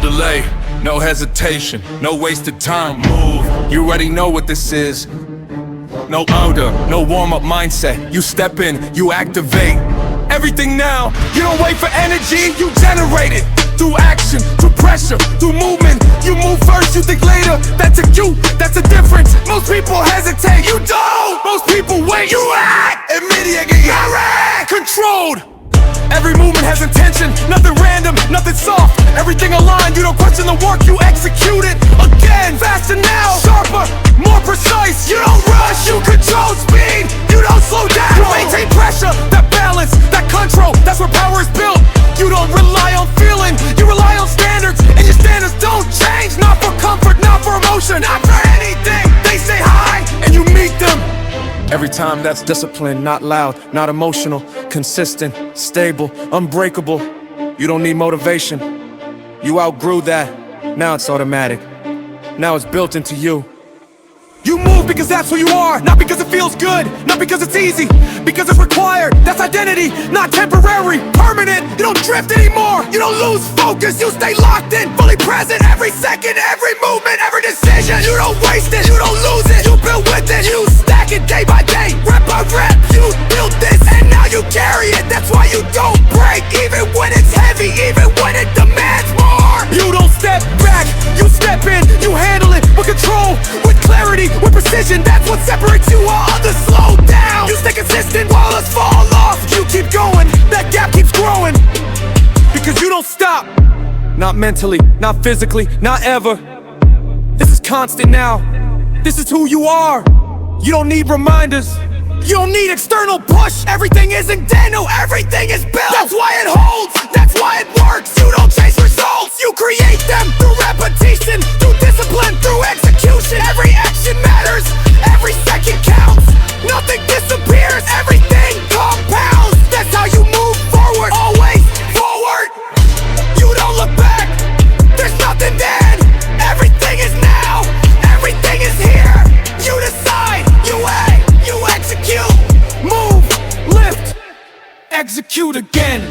delay, no hesitation, no wasted time. Move, you already know what this is. No order, no warm-up mindset. You step in, you activate everything now. You don't wait for energy, you generate it. Through action, through pressure, through movement. You move first, you think later. That's a cue, that's a difference. Most people hesitate, you don't. Most people wait, you act. Immediately, controlled. Every movement has intention, nothing random, nothing soft. Everything aligned, you don't question the work, you execute it. Again, faster now, sharper, more precise. You don't rush, you control speed, you don't slow down. You maintain pressure, that balance, that control, that's where power is built. You don't rely on feeling, you rely on standards. And your standards don't change, not for comfort, not for emotion, not for anything. They stay high, and you meet them. Every time that's discipline, not loud, not emotional, consistent, stable, unbreakable. You don't need motivation. You outgrew that. Now it's automatic. Now it's built into you. You move because that's who you are, not because it feels good, not because it's easy, because it's required. That's identity, not temporary, permanent. You don't drift anymore, you don't lose focus, you stay locked in, fully present. Every second, every movement, every decision. You don't waste it, you don't lose it, you build with it. You stack it day by day, rep by rep. You build this and now you carry it. That's why you don't break, even when it's heavy, even when it demands more. You don't step back, you step in, you handle it with control, with clarity, with precision. That's what separates you while others slow down. You stay consistent while others fall off. You keep going, that gap keeps growing, because you don't stop. Not mentally, not physically, not ever. This is constant now. This is who you are. You don't need reminders, you don't need external push. Everything isn't dead, no, everything is built. That's why it holds, that's why it works. You don't chase results, you create them through repetition, through discipline, through execution. Every action matters, every second counts. Nothing disappears, everything compounds. That's how you move forward, always forward. You don't look back, there's nothing then. Everything is now, everything is here. You decide, you act, you execute. Move, lift, execute again.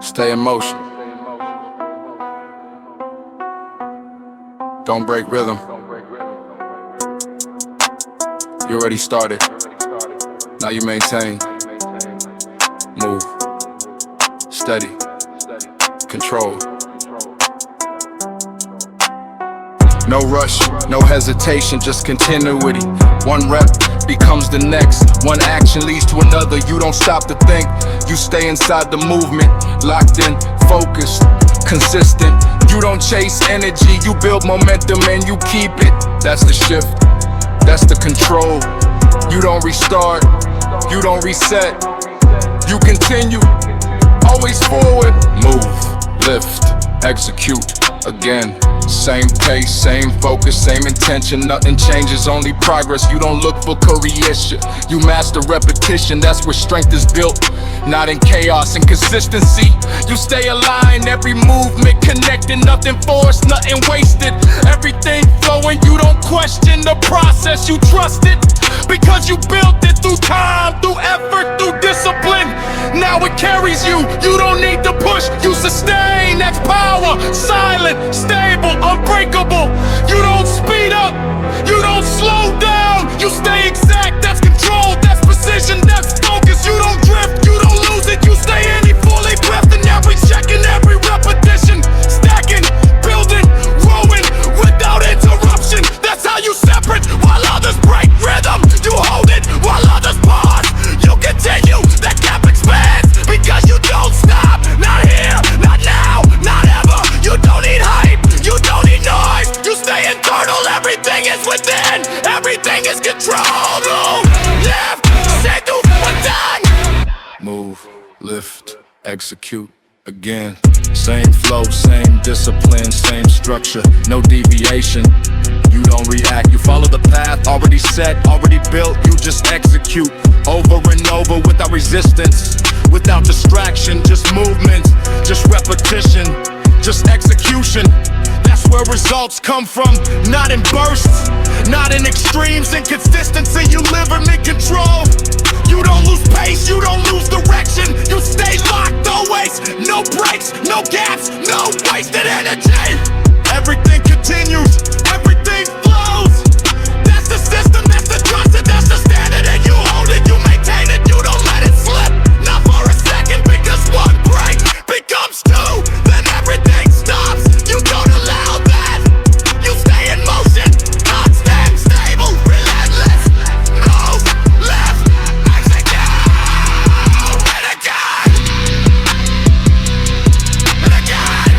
Stay in motion. Don't break rhythm. You already started. Now you maintain. Move. Steady. Control. No rush, no hesitation, just continuity. One rep becomes the next. One action leads to another. You don't stop to think. You stay inside the movement, locked in, focused, consistent. You don't chase energy, you build momentum and you keep it. That's the shift, that's the control. You don't restart, you don't reset. You continue, always forward. Move, lift, execute again. Same pace, same focus, same intention. Nothing changes, only progress. You don't look for career shit, you master repetition. That's where strength is built, not in chaos and consistency. You stay aligned, every movement connected. Nothing forced, nothing wasted. Everything flowing, you don't question the process. You trust it, because you built it through time, through effort, through discipline. Now it carries you, you don't need to push. You sustain, that's power. Silent, stable, unbreakable. You don't speed up, you don't slow down. You stay exact, that's control, that's precision, that's focus. You don't drift, you don't lose it. You stay in it, fully breath in every second, every repetition. Stacking, building, growing without interruption. That's how you separate while others break rhythm. You hold it while others pause. You continue, that gap expands, because you don't stop. Not here, not now, not ever. You don't need hype, you don't need noise. You stay internal, everything is within. Everything is controlled. Move, lift, say do one time. Move, lift, execute again. Same flow, same discipline, same structure, no deviation. You don't react, you follow the path already set, already built. You just execute over and over without resistance, without distraction, just movement, just repetition, just execution. That's where results come from, not in bursts, not in extremes. In consistency, you live and in control. You don't lose pace, you don't lose direction. You stay locked always, no breaks, no gaps, no wasted energy. Everything continues, everything flows. That's the system, that's the trust, and that's the standard. And you hold it, you maintain it, you don't let it slip. Not for a second, because one break becomes two, then everything stops. You don't allow that. You stay in motion, constant, stable, relentless. Move, left, execute, and again, and again.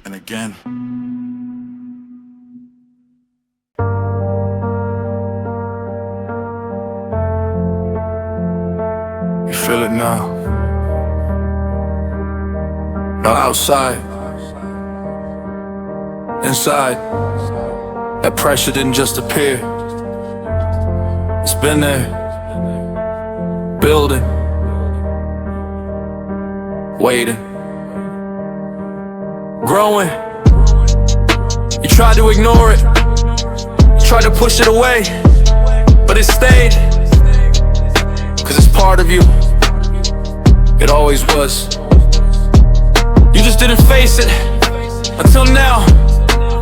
And again. You feel it now. Not outside, inside. That pressure didn't just appear. It's been there, building, waiting, growing. You tried to ignore it, tried to push it away, but it stayed. Cause it's part of you, it always was. You just didn't face it until now.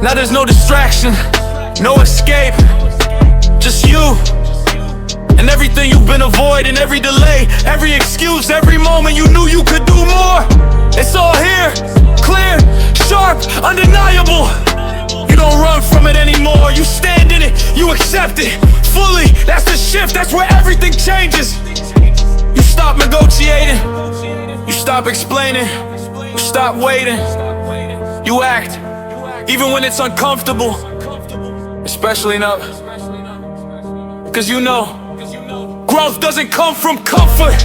Now there's no distraction, no escape, just you and everything you've been avoiding. Every delay, every excuse, every moment you knew you could do more. It's all here, clear, sharp, undeniable. You don't run from it anymore, you stand in it, you accept it fully. That's the shift, that's where everything changes. You stop negotiating, you stop explaining, you stop waiting. You act, even when it's uncomfortable, especially now, cause you know growth doesn't come from comfort.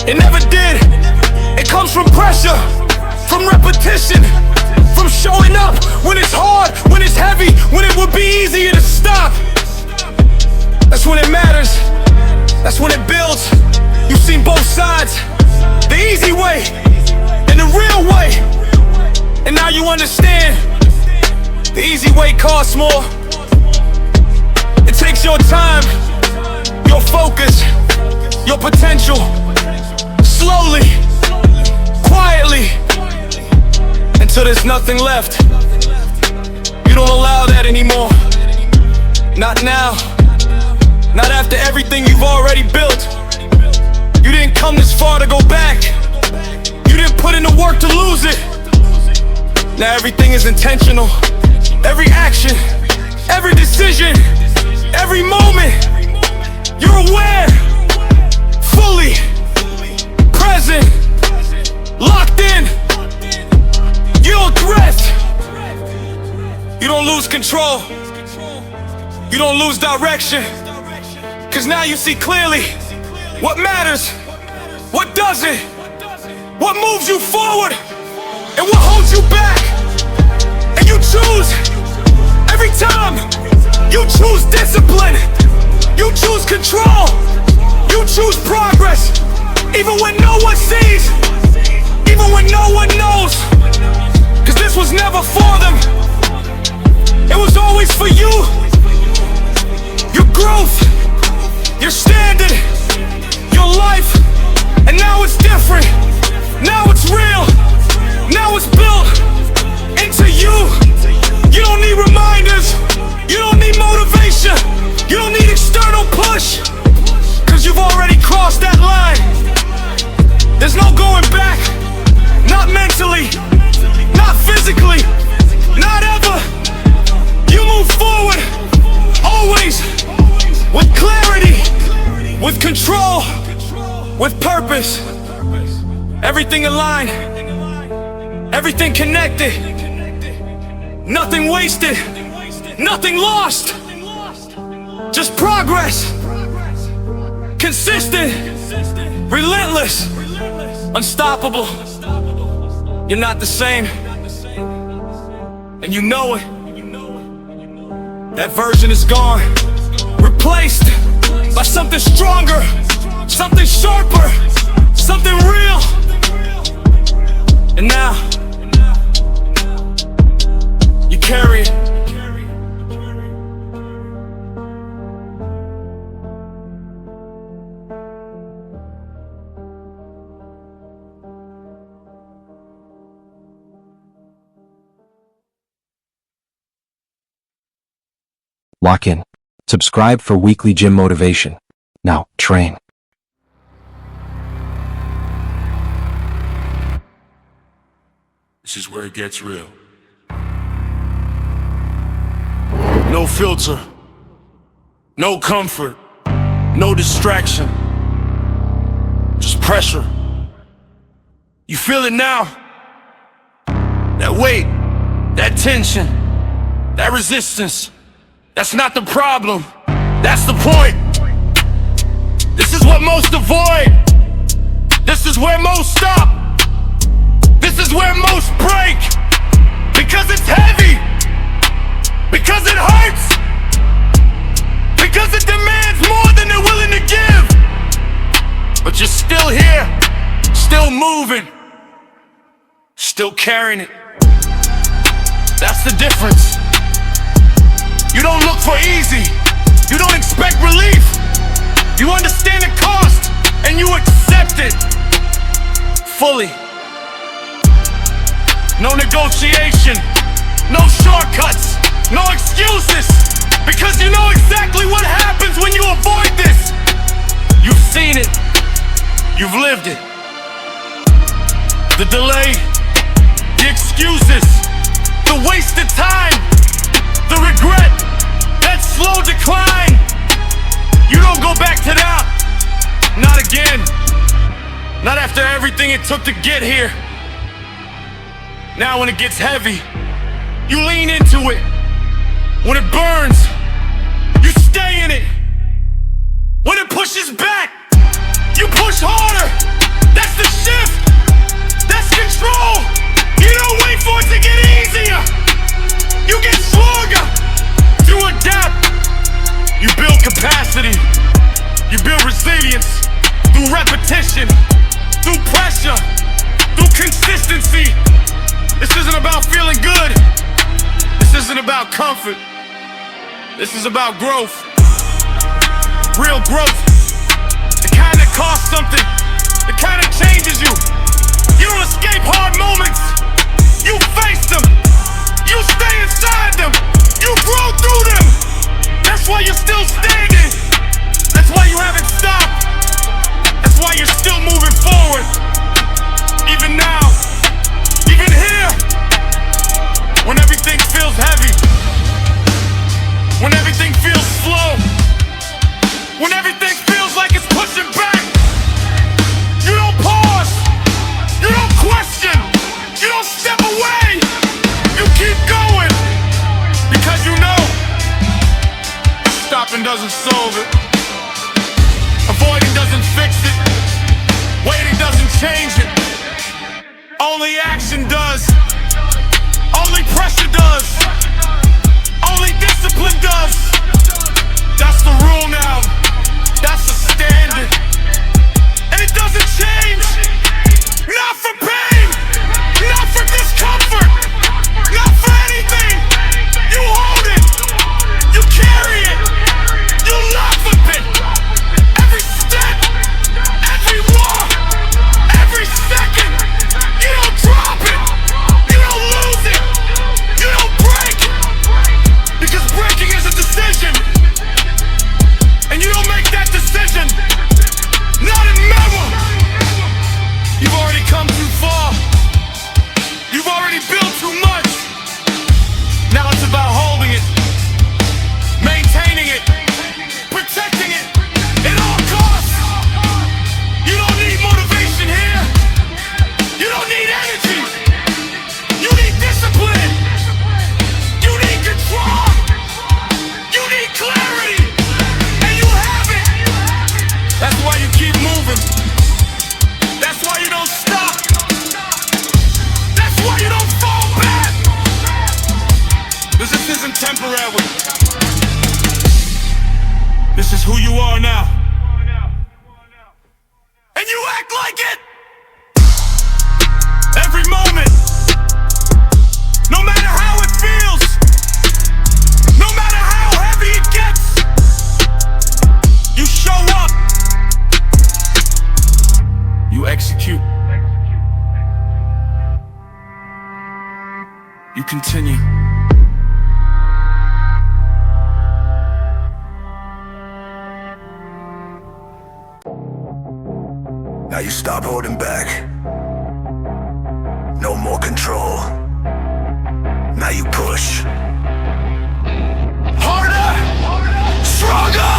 It never did. It comes from pressure, from repetition, from showing up when it's hard, when it's heavy, when it would be easier to stop. That's when it matters, that's when it builds. You've seen both sides, the easy way and the real way, and now you understand. The easy way costs more. It takes your time, your focus, your potential. Slowly, quietly, until there's nothing left. You don't allow that anymore. Not now. Not after everything you've already built. You didn't come this far to go back. You didn't put in the work to lose it. Now everything is intentional. Every action, every decision, every moment, you're aware, fully present, locked in. You don't drift. You don't lose control. You don't lose direction. Cause now you see clearly what matters, what doesn't, what moves you forward, and what holds you back. And you choose every time. You choose discipline. You choose control. You choose progress. Even when no one sees, even when no one knows. Cause this was never for them. It was always for you. Your growth, your standard, your life. And now it's different. Now it's real. Now it's built into you. You don't need reminders. You don't need motivation. You don't need external push. Cause you've already crossed that line. There's no going back. Not mentally, not physically, not ever. You move forward, always, with clarity, with control, with purpose. Everything aligned, everything connected. Nothing wasted, nothing lost. Just progress. Consistent, relentless, unstoppable. You're not the same. and you know it. That version is gone, replaced by something stronger, something sharper, something real. And now you carry it. Lock in. Subscribe for weekly gym motivation. Now, train. This is where it gets real. No filter, no comfort, no distraction, just pressure. You feel it now? That weight, that tension, that resistance. That's not the problem, that's the point. This is what most avoid. This is where most stop. This is where most break. Because it's heavy. Because it hurts. Because it demands more than they're willing to give. But you're still here, still moving, still carrying it. That's the difference. You don't look for easy. You don't expect relief. You understand the cost and you accept it fully. No negotiation, no shortcuts, no excuses. Because you know exactly what happens when you avoid this. You've seen it. You've lived it. The delay, the excuses, the wasted time, the regret, that slow decline. You don't go back to that. Not again. Not after everything it took to get here. Now when it gets heavy, you lean into it. When it burns, you stay in it. When it pushes back, you push harder. That's the shift. That's control. You don't wait for it to get easier. You get stronger. You adapt. You build capacity. You build resilience through repetition, through pressure, through consistency. This isn't about feeling good. This isn't about comfort. This is about growth. Real growth. The kind that costs something. The kind that changes you. You don't escape hard moments. You face them. You stay inside them. You grow through them. That's why you're still standing. That's why you haven't stopped. That's why you're still moving forward. Even now. Even here. When everything feels heavy. When everything feels slow. When everything feels like it's pushing back. You don't pause. You don't question. You don't step away. You keep going. Because you know stopping doesn't solve it. Avoiding doesn't fix it. Waiting doesn't change it. Only action does. Only pressure does. Only discipline does. That's the rule now. That's the standard. And it doesn't change. Not for pain. Not for discomfort. Not for anything. You hold it. You carry it. You laugh with it. Every step. Every walk. Every second. You don't drop it. You don't lose it. You don't break. Because breaking is a decision. And you don't act like it! Every moment, no matter how it feels, no matter how heavy it gets, you show up, you execute, you continue. Now you stop holding back. No more control. Now you push. Harder! Stronger!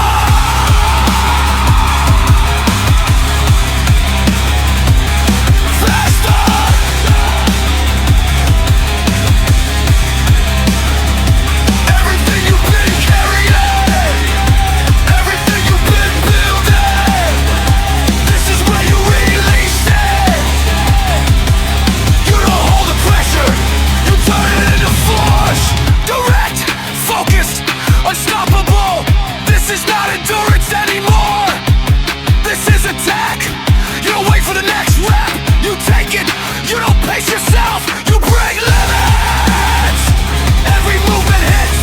Unstoppable! This is not endurance anymore! This is attack! You don't wait for the next rep! You take it! You don't pace yourself! You break limits! Every movement hits!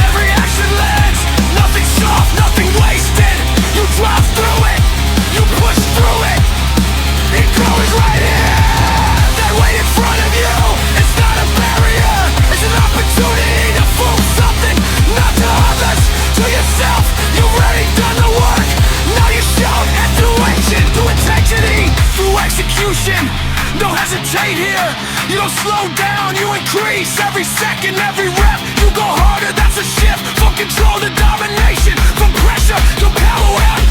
Every action lands! Nothing soft, nothing wasted! You drive through it! You push through it! It grows right here! That weight in front of you! It's not a barrier! It's an opportunity to fool something! Not to others, to yourself. You've already done the work. Now you shout and through action, through intensity, through execution. No hesitate here. You don't slow down, you increase every second, every rep. You go harder, that's a shift from control to domination, from pressure to power and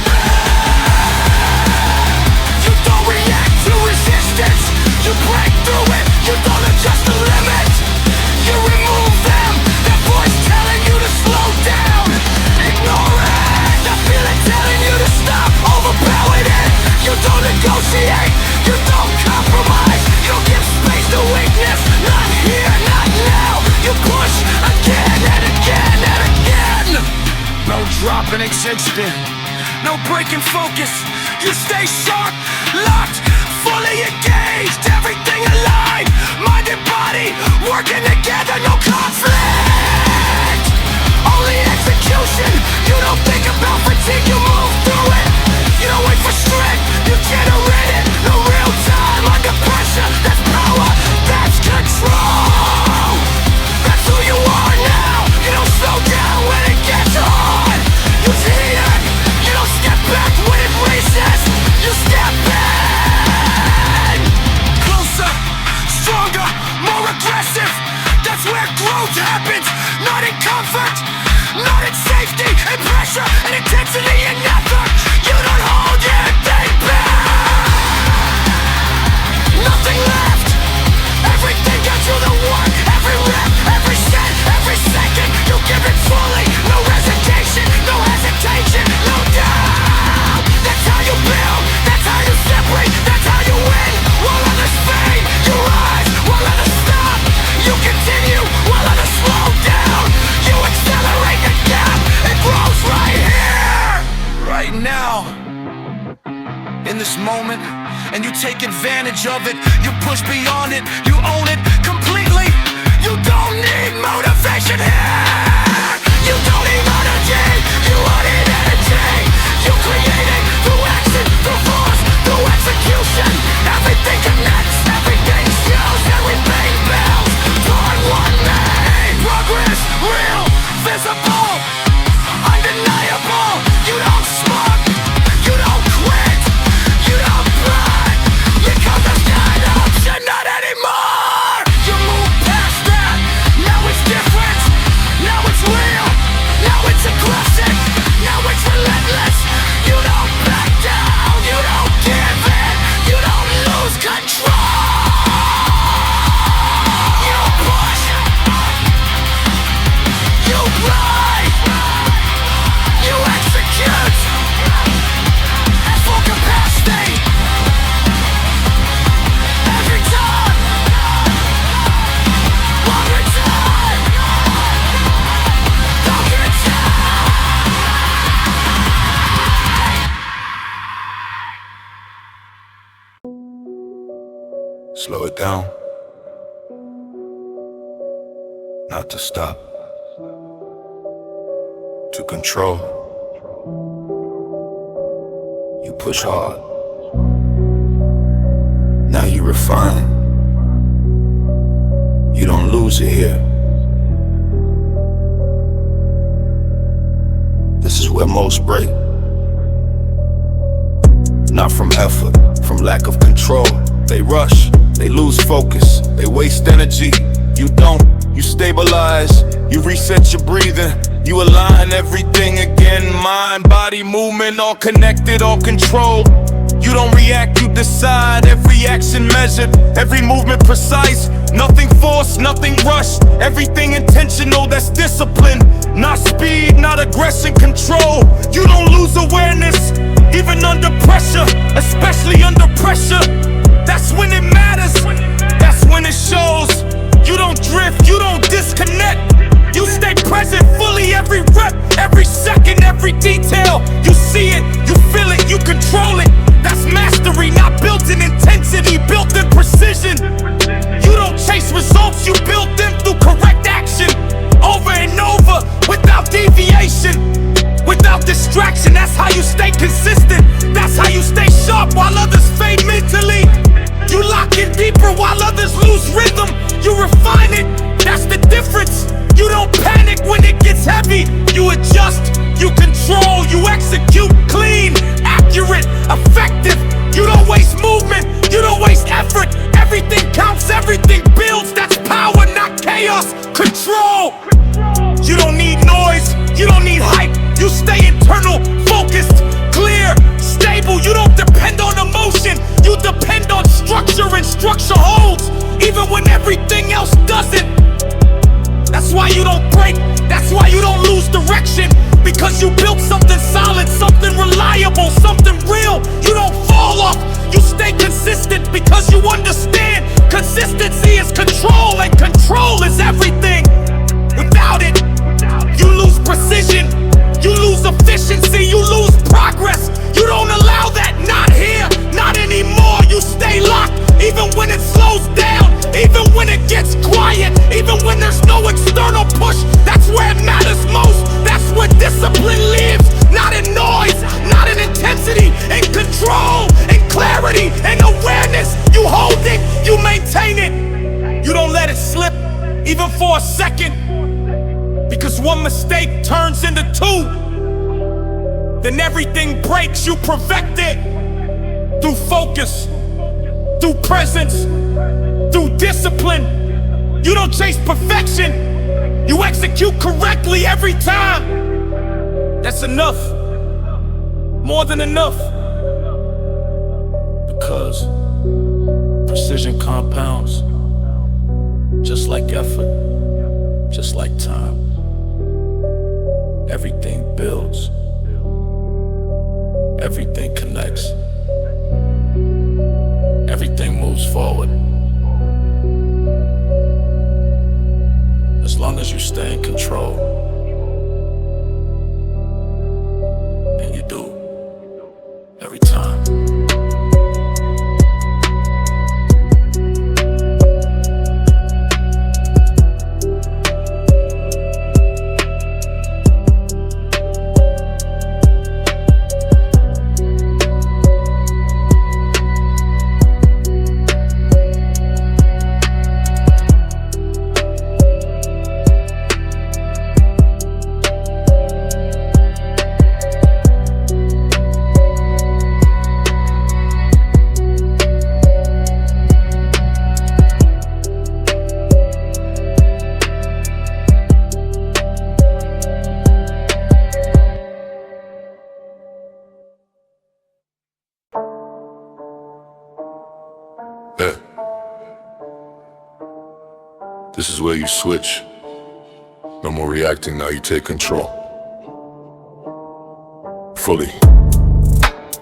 you don't react to resistance. You break through it. You don't adjust the limit. You remove them. That voice telling you to slow down. Ignore it. That feeling telling you to stop. Overpowered it. You don't negotiate. You don't compromise. You don't give space to weakness. Not here, not now. You push again and again and again. No dropping existing. No breaking focus. You stay sharp, locked, fully engaged. Everything aligned. Mind and body working together. No conflict. Only execution. You don't think about fatigue. You move through it. You don't wait for strength. You generate it. No real time under pressure. That's power. That's control. That's who you are now. You don't slow down when it gets hard. You heat it. You don't step back when it races. You step in. Closer, stronger, more aggressive. That's where growth happens. Not in comfort, not in safety, in pressure, and intensity and effort. You don't hold anything back. Nothing left. Everything gets you the work. Every rep, every set, every second. You give it fully. No hesitation, no hesitation, no doubt. That's how you build. That's how you separate. That's how you win. While others fade, you rise. While others stop, you continue. While others slow down, you accelerate the gap. It grows right here, right now, in this moment. And you take advantage of it. You push beyond it. You own it completely. You don't need motivation here. You don't need energy. You want it energy. You create it through action, through force, through execution. Everything connects. Everything shows. Everything builds toward one main. Progress, real, visible, undeniable. You don't smoke. You don't quit. You don't burn. You come to stand up. You're not anymore. You move past that. Now it's different. Now it's real. Now it's aggressive. Now it's relentless. You don't back down. You don't give in. Slow it down. Not to stop. To control. You push hard. Now you refine. You don't lose it here. This is where most break. Not from effort, from lack of control. They rush, they lose focus, they waste energy. You don't, you stabilize, you reset your breathing, you align everything again. Mind, body, movement, all connected, all controlled. You don't react, you decide. Every action measured, every movement precise. Nothing forced, nothing rushed. Everything intentional, that's discipline. Not speed, not aggression, control. You don't lose awareness, even under pressure. Especially under pressure. That's when it matters, that's when it shows. You don't drift, you don't disconnect. You stay present fully every rep, every second, every detail. You see it, you feel it, you control it. That's mastery, not built in intensity, built in precision. You don't chase results, you build them through correct action. Over and over, without deviation, without distraction. That's how you stay consistent. That's how you stay sharp while others fade mentally. You lock in deeper while others lose rhythm. You refine it, that's the difference. You don't panic when it gets heavy. You adjust, you control, you execute clean, accurate, effective. You don't waste movement, you don't waste effort. Everything counts, everything builds. That's power, not chaos. Control. You don't need noise, you don't need hype. You stay internal, focused, clear, stable. You don't depend on emotion, you depend on structure, and structure holds even when everything else doesn't. That's why you don't break, that's why you don't lose direction. Because you built something solid, something reliable, something real. You don't fall off, you stay consistent. Because you understand, consistency is control, and control is everything. Without it, you lose precision, you lose efficiency, you lose progress. You don't allow that, not here, not anymore. You stay locked, even when it slows down, even when it gets quiet, even when there's no external push. That's where it matters most. That's where discipline lives. Not in noise, not in intensity, in control, in clarity, and awareness. You hold it, you maintain it. You don't let it slip, even for a second. Because one mistake turns into two. Then everything breaks, you perfect it. Through focus, through presence, through discipline. You don't chase perfection, you execute correctly every time. That's enough, more than enough. Because precision compounds, just like effort, just like time. Everything builds, everything connects, everything moves forward. As long as you stay in control, and you do, every time. This is where you switch. No more reacting, now you take control. Fully.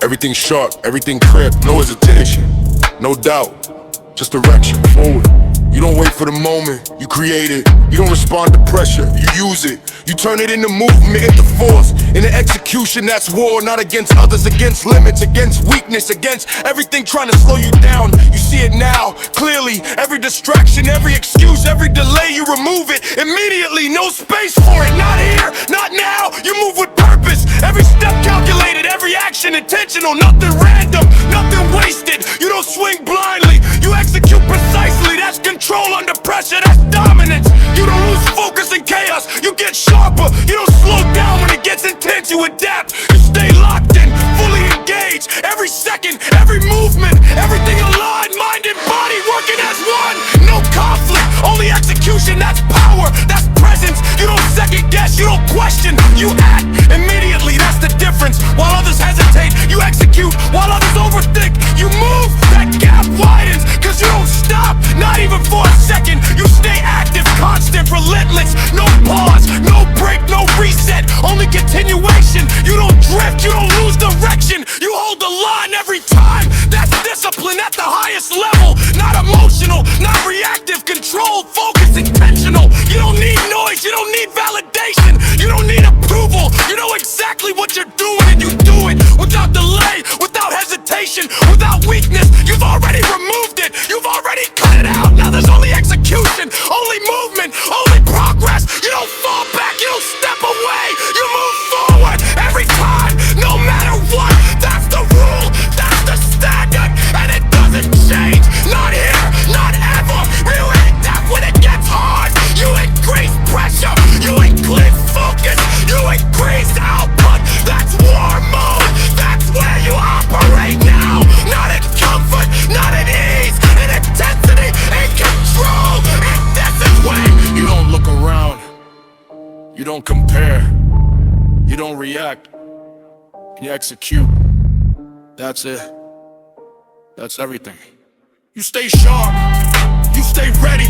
Everything sharp, everything clear, no hesitation, no doubt, just direction, forward. You don't wait for the moment, you create it. You don't respond to pressure, you use it. You turn it into movement, into force, into execution. That's war, not against others, against limits, against weakness, against everything trying to slow you down. You see it now, clearly. Every distraction, every excuse, every delay, you remove it immediately. No space for it, not here, not now. You move with purpose, every step calculated, every action intentional. Nothing random, nothing wasted. You don't swing blindly, you execute precisely. That's control under pressure, that's dominance. You don't lose focus in chaos, you get sharper. You don't slow down when it gets intense, you adapt. You stay locked in, fully engaged. Every second, every movement, everything aligned, mind and body working as one. No conflict, only execution. That's power, that's presence. You don't second guess, you don't question. You act immediately, that's the difference. While others hesitate, you execute. While others overthink, you move. That gap widens, cause you don't stop, not even for a second. You stay active, constant, relentless. No pause, no break, no reset, only continuation. You don't drift, you don't lose direction. You hold the line every time. That's discipline at the highest level. Not emotional, not reactive, controlled, focused, intentional. You don't need noise, you don't need validation. You don't need approval, you know exactly what you're doing, and you do it without delay, without hesitation, without weakness. You've already removed it, you've already cut it out. Now there's only execution, only movement, only progress. You don't fall back, you don't step away, you move forward every time, no matter what. That's the rule, that's the standard, and it doesn't change. Not here, not ever. You adapt when it gets hard. You increase pressure, you increase focus, you increase output. That's war mode, that's where you operate now. Not in comfort, not in ease, in intensity, in control. And this is when you don't look around, you don't compare, you don't react, you execute. That's it. That's everything. You stay sharp, you stay ready,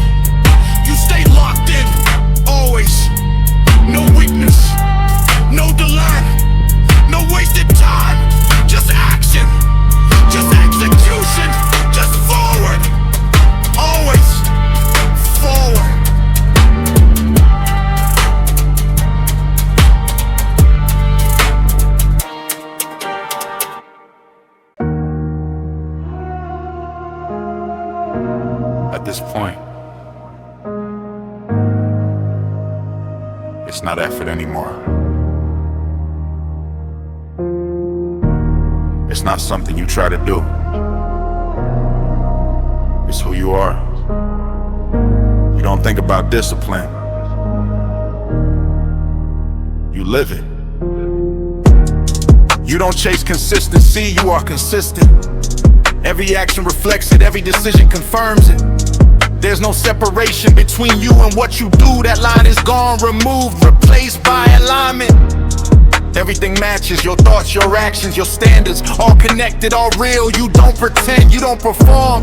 you stay locked in, always. No weakness, no delay, no wasted time. Just action, just execution, just forward, always forward. At this point, it's not effort anymore. It's not something you try to do. It's who you are. You don't think about discipline. You live it. You don't chase consistency, you are consistent. Every action reflects it, every decision confirms it. There's no separation between you and what you do. That line is gone, removed, replaced by alignment. Everything matches, your thoughts, your actions, your standards, all connected, all real. You don't pretend, you don't perform,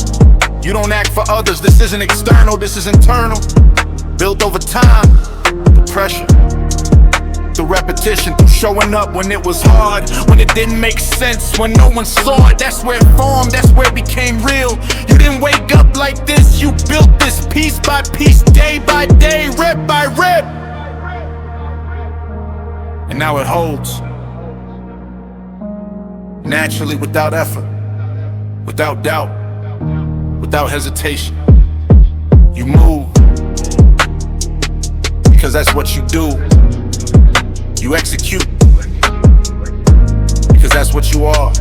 you don't act for others. This isn't external, this is internal. Built over time, the pressure, the repetition, through showing up when it was hard, when it didn't make sense, when no one saw it. That's where it formed, that's where it became real. You didn't wake up like this, you built this piece by piece, day by day, rep by rep. And now it holds, naturally, without effort, without doubt, without hesitation. You move, because that's what you do. You execute, because that's what you are.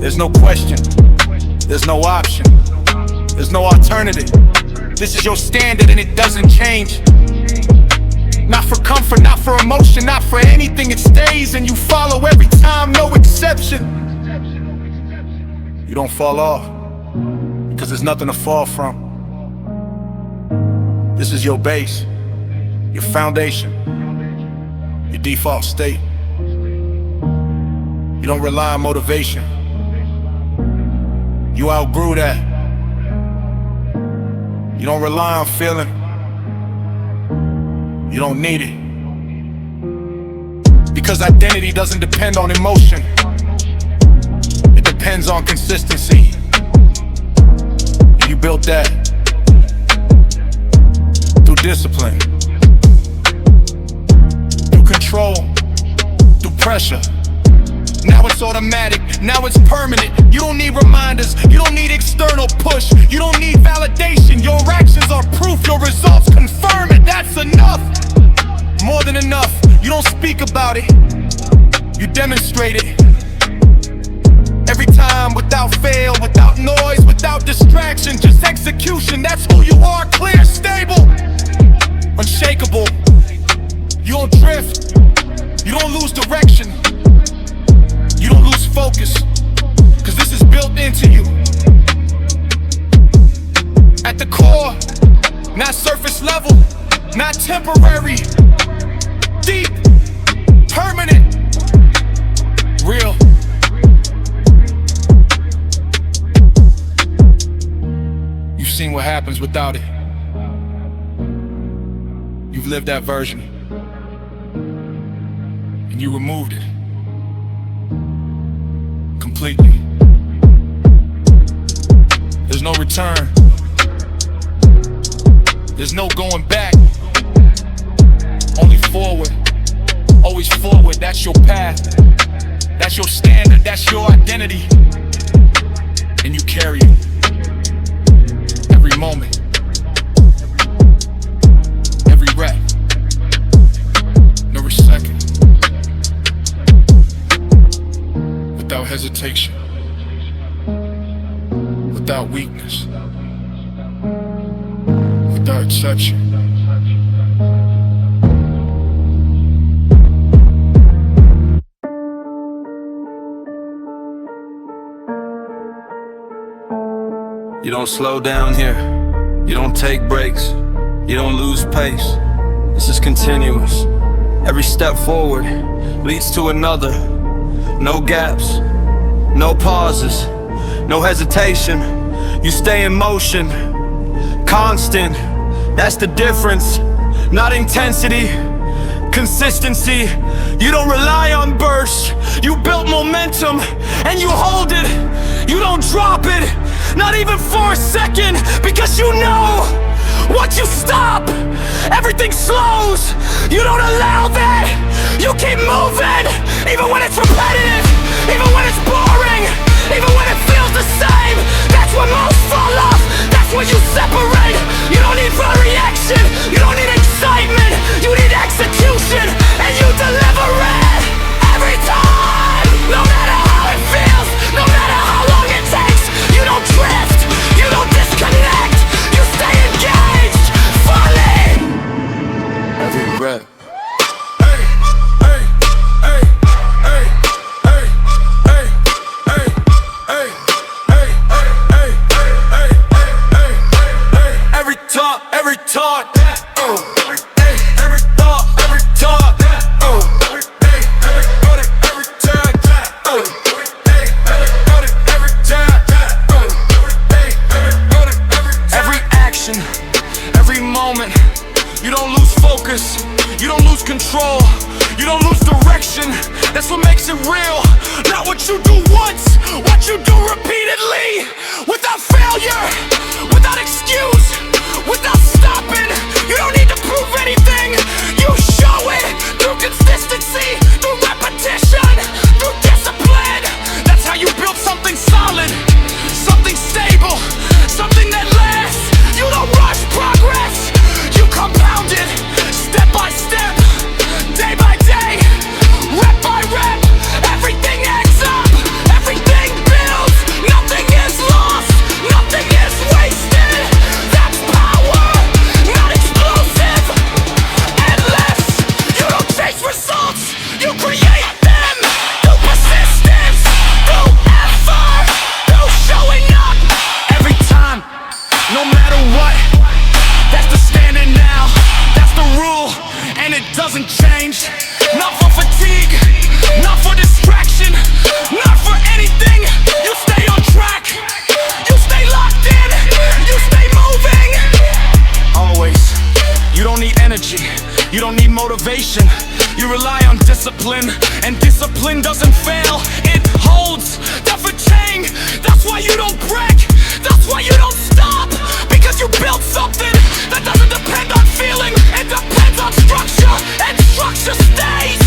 There's no question, there's no option, there's no alternative. This is your standard and it doesn't change. Not for comfort, not for emotion, not for anything. It stays and you follow every time, no exception. You don't fall off, because there's nothing to fall from. This is your base, your foundation, your default state. You don't rely on motivation. You outgrew that. You don't rely on feeling. You don't need it. Because identity doesn't depend on emotion. It depends on consistency. it's automatic, now it's permanent. You don't need reminders, you don't need external push, you don't need validation. Your actions are proof, your results confirm it. That's enough, more than enough. You don't speak about it, you demonstrate it. Every time, without fail, without noise, without distraction, just execution. That's who you are, clear, stable, unshakable. You don't drift, you don't lose direction, you don't lose focus, cause this is built into you. At the core, not surface level, not temporary, deep, permanent, real. You've seen what happens without it. You've lived that version, and you removed it completely. There's no return, there's no going back, only forward, always forward. That's your path, that's your standard, that's your identity, and you carry it every moment, every rep, every second, without hesitation, without weakness, without exception. You don't slow down here, you don't take breaks, you don't lose pace. This is continuous. Every step forward leads to another. No gaps, no pauses, no hesitation. You stay in motion, constant. That's the difference. Not intensity, consistency. You don't rely on bursts, you built momentum and you hold it. You don't drop it, not even for a second, because you know once you stop, everything slows. You don't allow that, you keep moving, even when it's repetitive, even when it's boring, even when it feels the same. That's when most fall off, that's when you separate. You don't need reaction, you don't need excitement, you need execution, and you deliver it every time. No matter how it feels, no matter how long it takes. You don't drift, you don't disconnect, you stay engaged, fully. Every rep. Every talk, every thought, every talk, every action, every moment. You don't lose focus, you don't lose control, you don't lose direction. That's what makes it real. Not what you do once, what you do repeatedly, without failure, without excuse, without stopping. You don't need to prove anything, you show it through consistency, through repetition, through discipline. That's how you build something solid, something stable, something that lasts. You don't rush progress, you compound it, step by step, day by day, rep by rep. Everything adds up, everything builds, nothing is lost, nothing is wasted. That's power, not explosive. Endless, you don't chase results, you create them. Through persistence, through effort, through showing up every time, no matter what. That's the standard now, that's the rule, and it doesn't change. Not for fatigue, not for distraction, not for anything. You stay on track, you stay locked in, you stay moving. Always, you don't need energy, you don't need motivation. You rely on discipline, and discipline doesn't fail, it holds. Never change, that's why you don't break, that's why you don't stop. Because you built something that doesn't depend on feeling, it depends on structure, and structure stays.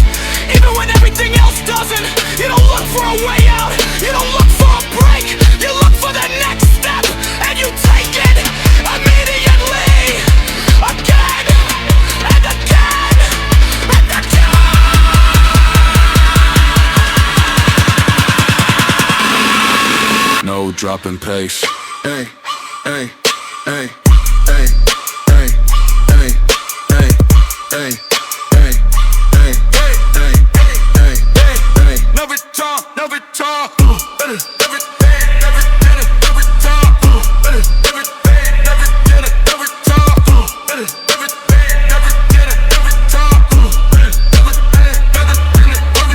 Even when everything else doesn't, you don't look for a way out. You don't look for a break, you look for the next step, and you take it immediately. Again and again and again. No dropping pace. Hey, hey, hey, hey, hey, hey, hey, hey, hey, hey, hey, hey, hey. No return, no return.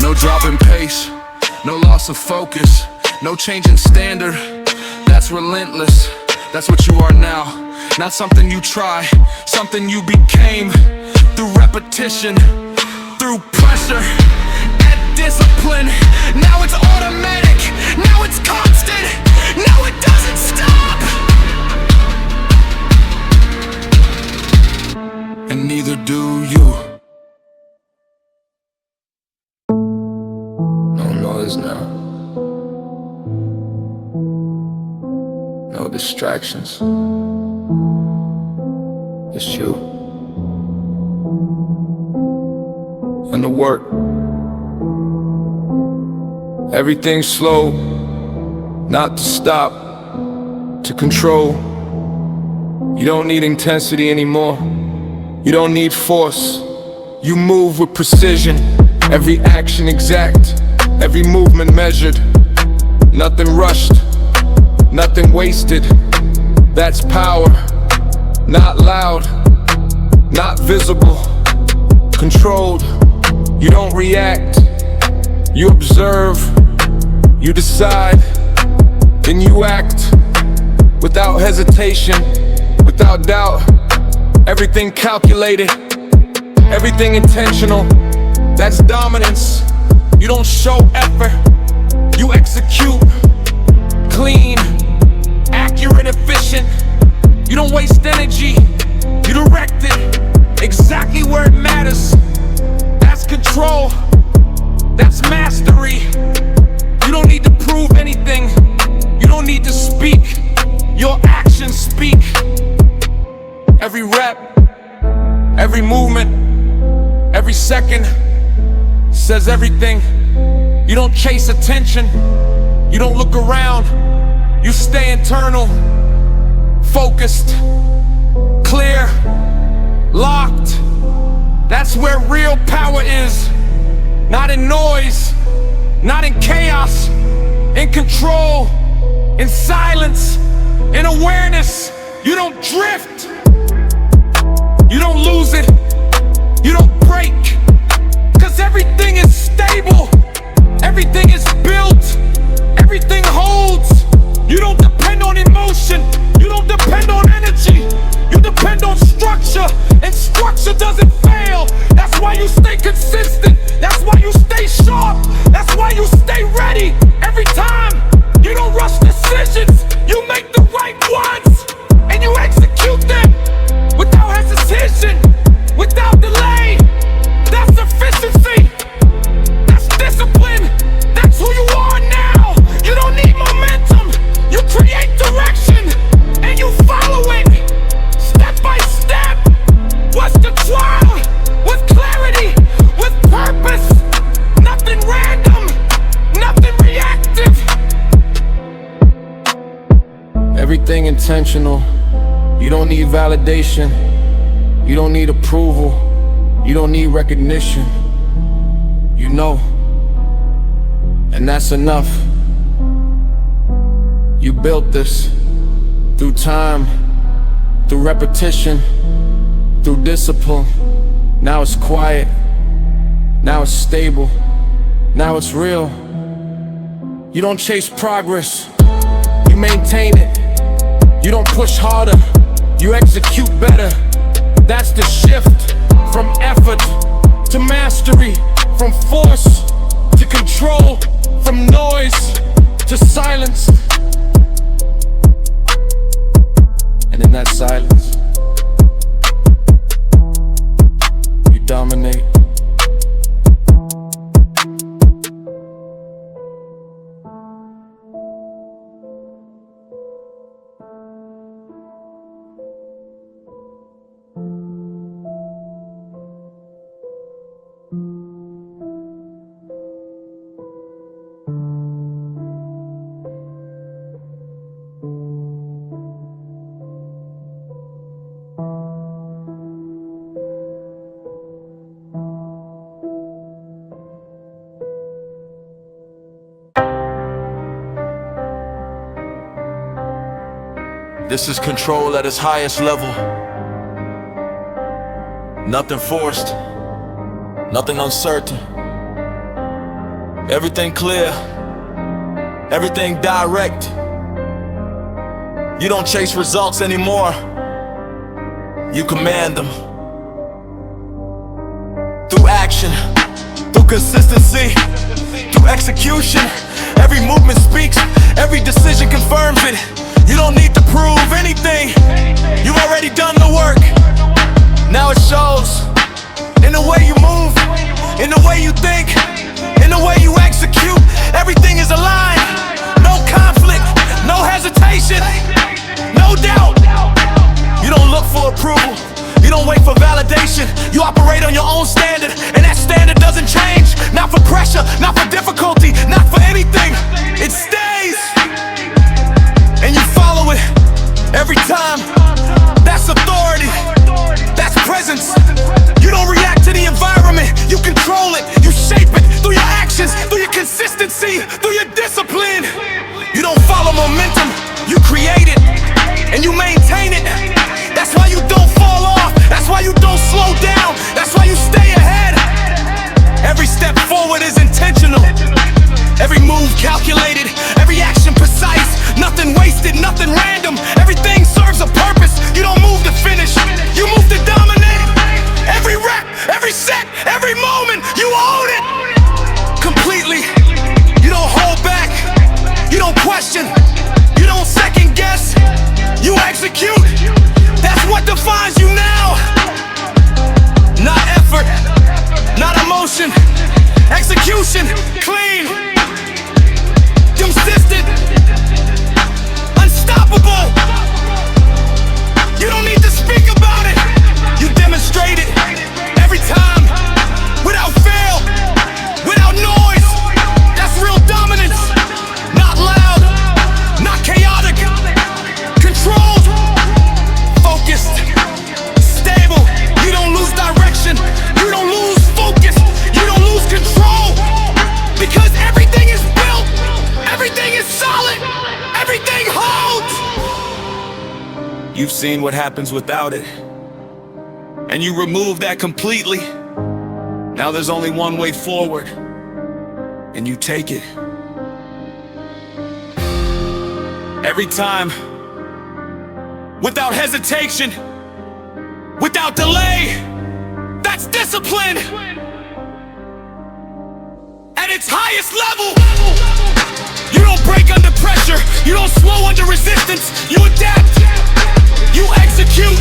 No dropping pace, no loss of focus, no change in standard. That's relentless, that's what you are now. Not something you try, something you became. Through repetition, through pressure and discipline. Now it's automatic, now it's constant, now it doesn't stop. And neither do you. No noise now. No distractions. It's you. And the work. Everything's slow, not to stop, to control. You don't need intensity anymore. You don't need force. You move with precision. Every action exact, every movement measured. Nothing rushed, nothing wasted. That's power. Not loud, not visible. Controlled. You don't react. You observe. You decide. Then you act. Without hesitation, without doubt. Everything calculated, everything intentional. That's dominance. You don't show effort, you execute. Clean, accurate, efficient. You don't waste energy, you direct it exactly where it matters. That's control, that's mastery. You don't need to prove anything, you don't need to speak. Your actions speak. Every rep, every movement, every second says everything. You don't chase attention, you don't look around. You stay internal, focused, clear, locked. That's where real power is. Not in noise, not in chaos. In control, in silence, in awareness. You don't drift. You don't lose it, you don't break, cause everything is stable, everything is built, everything holds. You don't depend on emotion, you don't depend on energy, you depend on structure, and structure doesn't fail. That's why you stay consistent, that's why you stay sharp, that's why you stay ready. Every time, you don't rush decisions, you make the right ones, and you execute them. Without hesitation, without delay. That's efficiency, that's discipline, that's who you are now. You don't need momentum, you create direction, and you follow it, step by step. What's the trial? With clarity, with purpose. Nothing random, nothing reactive. Everything intentional. You don't need validation, you don't need approval, you don't need recognition. You know, and that's enough. You built this through time, through repetition, through discipline. Now it's quiet, now it's stable, now it's real. You don't chase progress, you maintain it. You don't push harder, you execute better. That's the shift from effort to mastery, from force to control, from noise to silence. And in that silence, you dominate. This is control at its highest level. Nothing forced, nothing uncertain. Everything clear, everything direct. You don't chase results anymore, you command them. Through action, through consistency, through execution. Every movement speaks, every decision confirms it. You don't need to prove anything, you've already done the work. Now it shows in the way you move, in the way you think, in the way you execute. Everything is aligned, no conflict, no hesitation, no doubt. You don't look for approval, you don't wait for validation. You operate on your own standard, and that standard doesn't change. Not for pressure, not for difficulty, not for anything. It stays, and you follow it every time. That's authority, that's presence. You don't react to the environment, you control it. You shape it through your actions, through your consistency, through your discipline. You don't follow momentum, you create it, and you maintain it. That's why you don't fall off, that's why you don't slow down, that's why you stay ahead. Every step forward is intentional, every move calculated, every action precise. Nothing wasted, nothing random, everything serves a purpose. You don't move to finish, you move to dominate. Every rep, every set, every moment, you own it completely. You don't hold back, you don't question, you don't second guess, you execute. That's what defines you now. Not effort, not emotion, execution, clean, consistent, unstoppable. You don't need to speak about it, you demonstrate it every time, without fail, without noise. That's real dominance. Not loud, not chaotic, controlled, focused, stable. You don't lose direction, you don't lose focus, you don't lose control. Because everything is built, everything is solid, everything holds. You've seen what happens without it, and you remove that completely. Now there's only one way forward, and you take it. Every time, without hesitation, without delay. That's discipline at its highest level. You don't break under pressure, you don't slow under resistance. You adapt, you execute,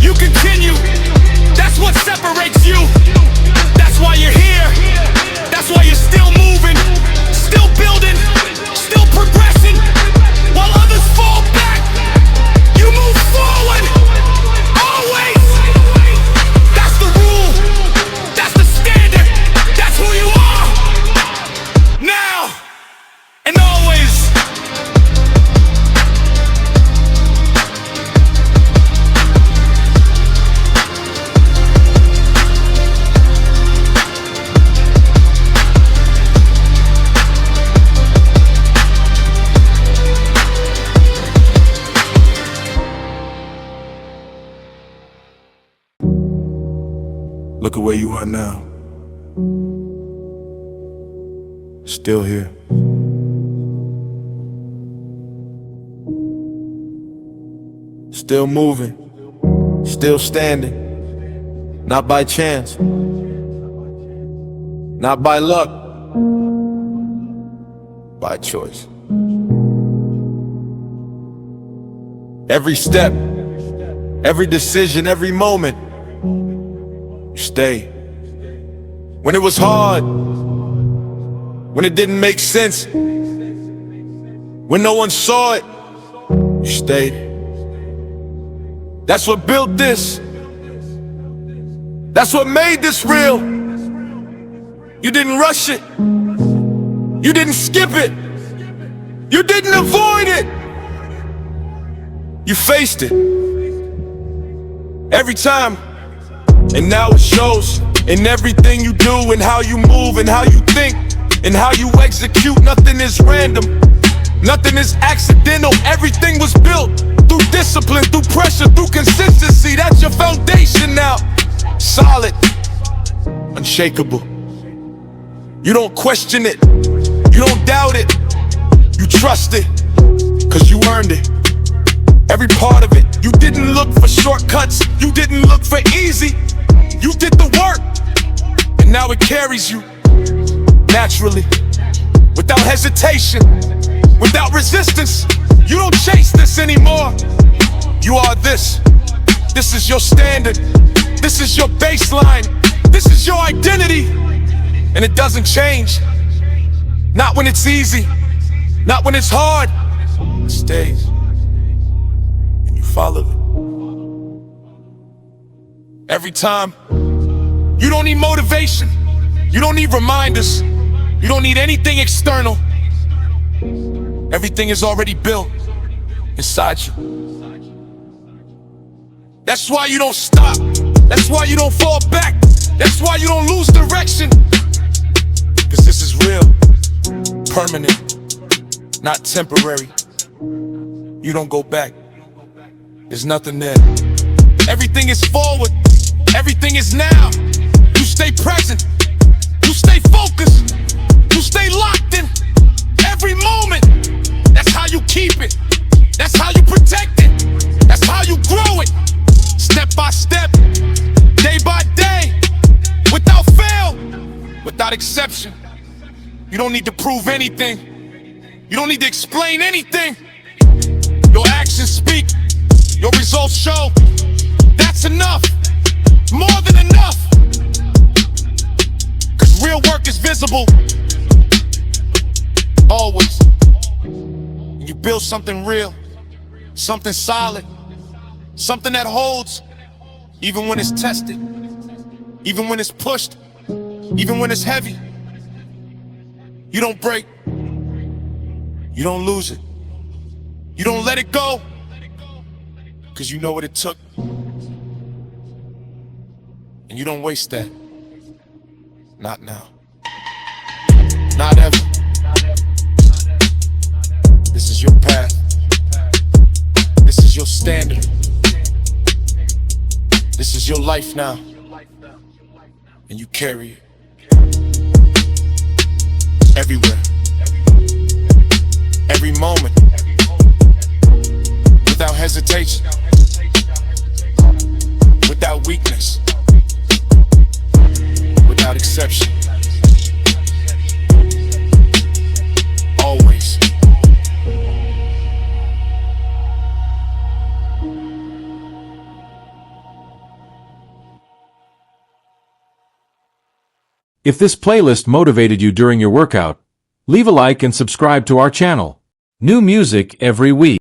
you continue. That's what separates you. That's why you're here. That's why you're still moving, still building, still progressing. While others fall back, you move forward, always. That's the rule, that's the standard, that's who you are, now and always. Look at where you are now. Still here. Still moving. Still standing. Not by chance. Not by luck. By choice. Every step, every decision, every moment, stay. When it was hard, when it didn't make sense, when no one saw it, you stayed. That's what built this. That's what made this real. You didn't rush it. You didn't skip it. You didn't avoid it. You faced it. Every time. And now it shows in everything you do, and how you move, and how you think, and how you execute. Nothing is random, Nothing is accidental, everything was built through discipline, through pressure, through consistency. That's your foundation now. Solid, unshakable. You don't question it, you don't doubt it. You trust it, cause you earned it. Every part of it. You didn't look for shortcuts, you didn't look for easy. You did the work, and now it carries you naturally, without hesitation, without resistance. You don't chase this anymore. You are this. This is your standard. This is your baseline. This is your identity. And it doesn't change. Not when it's easy. Not when it's hard. It stays. And you follow it. Every time. You don't need motivation. You don't need reminders. You don't need anything external. Everything is already built inside you. That's why you don't stop. That's why you don't fall back. That's why you don't lose direction. Cause this is real, permanent, not temporary. You don't go back. There's nothing there. Everything is forward. Everything is now. You stay present. You stay focused. You stay locked in every moment. That's how you keep it. That's how you protect it. That's how you grow it. Step by step, day by day, without fail, without exception. You don't need to prove anything. You don't need to explain anything. Your actions speak. Your results show. That's enough. More than enough. Cause real work is visible. Always. You build something real, something solid, something that holds, even when it's tested, even when it's pushed, even when it's heavy. You don't break. You don't lose it. You don't let it go, because you know what it took. And you don't waste that. Not now. Not ever. This is your path. This is your standard. This is your life now. And you carry it everywhere. Every moment. Without hesitation. Without weakness. Without exception. Always. If this playlist motivated you during your workout, leave a like and subscribe to our channel. New music every week.